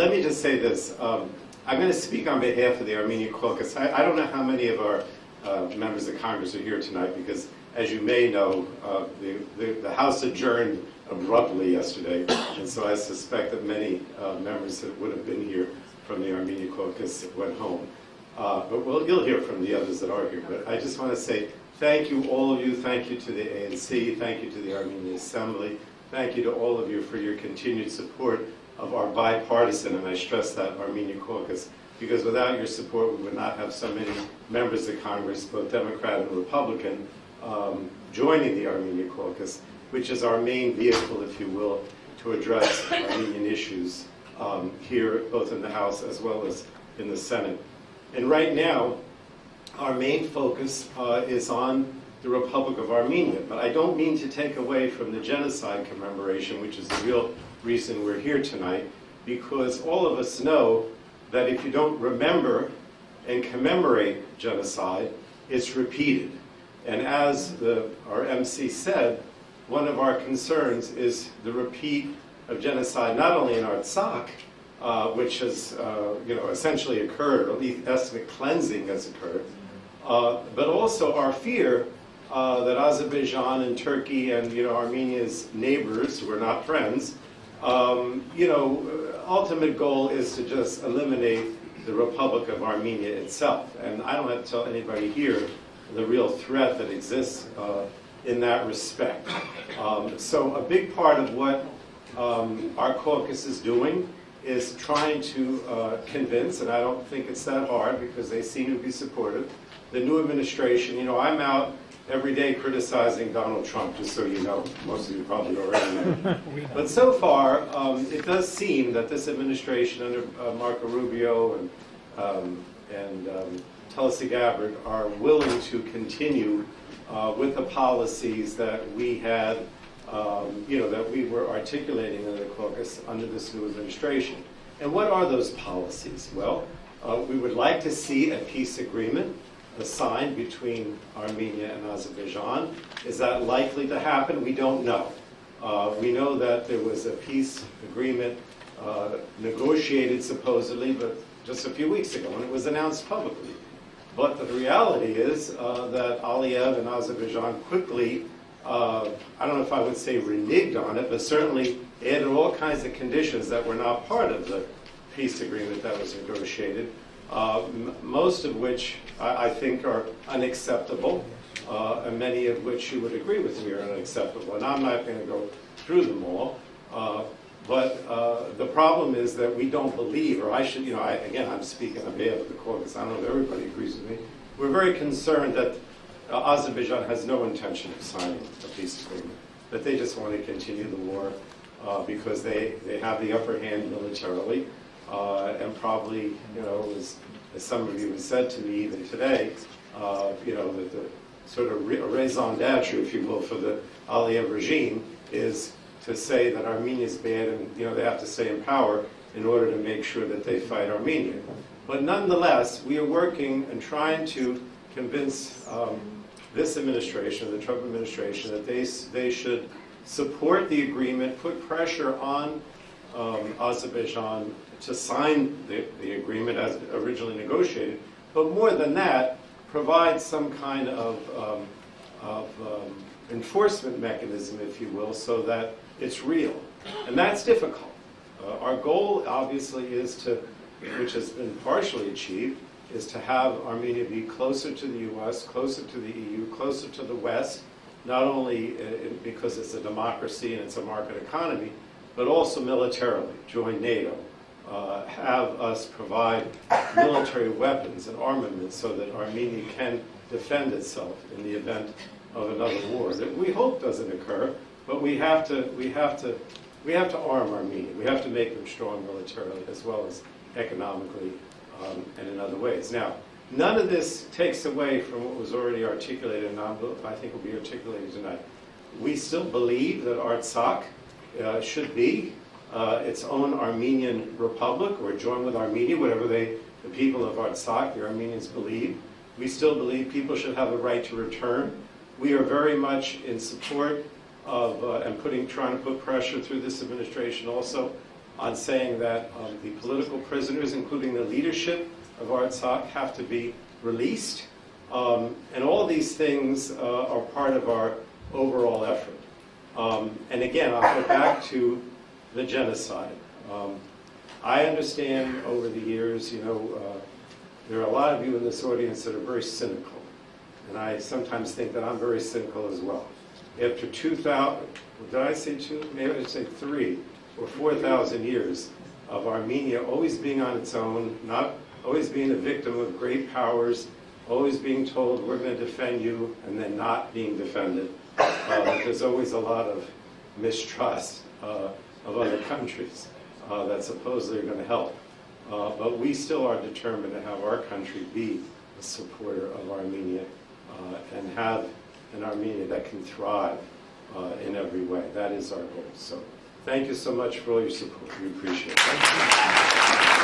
let me just say this. I'm going to speak on behalf of the Armenian Caucus. I don't know how many of our members of Congress are here tonight because, as you may know, the House adjourned abruptly yesterday, and so I suspect that many members that would have been here from the Armenian Caucus went home. But you'll hear from the others that are here. But I just want to say thank you, all of you. Thank you to the ANC. Thank you to the Armenian Assembly. Thank you to all of you for your continued support of our bipartisan, and I stress that, Armenian Caucus, because without your support we would not have so many members of Congress, both Democrat and Republican, joining the Armenian Caucus, which is our main vehicle, if you will, to address Armenian issues here, both in the House as well as in the Senate. And right now, our main focus is on the Republic of Armenia. But I don't mean to take away from the genocide commemoration, which is the real reason we're here tonight, because all of us know that if you don't remember and commemorate genocide, it's repeated. And as our MC said, one of our concerns is the repeat of genocide, not only in Artsakh, which has essentially occurred, or at least ethnic cleansing has occurred, but also our fear that Azerbaijan and Turkey and Armenia's neighbors, who are not friends, ultimate goal is to just eliminate the Republic of Armenia itself. And I don't have to tell anybody here the real threat that exists in that respect. So a big part of what our caucus is doing is trying to convince, and I don't think it's that hard because they seem to be supportive, the new administration. I'm out every day criticizing Donald Trump, just so you know. Most of you probably already know. But so far, it does seem that this administration under Marco Rubio and Tulsi Gabbard are willing to continue with the policies that we had, that we were articulating in the caucus under this new administration. And what are those policies? Well, we would like to see a peace agreement signed between Armenia and Azerbaijan. Is that likely to happen? We don't know. We know that there was a peace agreement negotiated supposedly, but just a few weeks ago, and it was announced publicly. But the reality is that Aliyev and Azerbaijan quickly, I don't know if I would say reneged on it, but certainly added all kinds of conditions that were not part of the peace agreement that was negotiated. Most of which I think are unacceptable, and many of which you would agree with me are unacceptable. And I'm not going to go through them all, but the problem is that we don't believe, or I should, again, I'm speaking on behalf of the caucus, I don't know if everybody agrees with me. We're very concerned that Azerbaijan has no intention of signing a peace agreement, that they just want to continue the war because they have the upper hand militarily. And probably, as some of you have said to me even today, that the sort of raison d'etre, if you will, for the Aliyev regime is to say that Armenia is bad and, they have to stay in power in order to make sure that they fight Armenia. But nonetheless, we are working and trying to convince this administration, the Trump administration, that they should support the agreement, put pressure on Azerbaijan to sign the agreement as originally negotiated, but more than that, provide some kind of enforcement mechanism, if you will, so that it's real. And that's difficult. Our goal, obviously, is to, which has been partially achieved, is to have Armenia be closer to the U.S., closer to the EU, closer to the West, not only because it's a democracy and it's a market economy, but also militarily, join NATO. Have us provide military weapons and armaments so that Armenia can defend itself in the event of another war that we hope doesn't occur, but we have to arm Armenia. We have to make them strong militarily as well as economically and in other ways. Now, none of this takes away from what was already articulated, and I think will be articulated tonight. We still believe that Artsakh should be its own Armenian Republic, or join with Armenia, whatever the people of Artsakh, the Armenians, believe. We still believe people should have the right to return. We are very much in support of and trying to put pressure through this administration also on saying that the political prisoners, including the leadership of Artsakh, have to be released. And all these things are part of our overall effort. And again, I'll go back to the genocide. I understand over the years, there are a lot of you in this audience that are very cynical. And I sometimes think that I'm very cynical as well. After 2,000, did I say 2? Maybe I should say 3 or 4,000 years of Armenia always being on its own, not always being a victim of great powers, always being told we're going to defend you, and then not being defended. There's always a lot of mistrust of other countries that supposedly are going to help. But we still are determined to have our country be a supporter of Armenia and have an Armenia that can thrive in every way. That is our goal. So thank you so much for all your support. We appreciate it.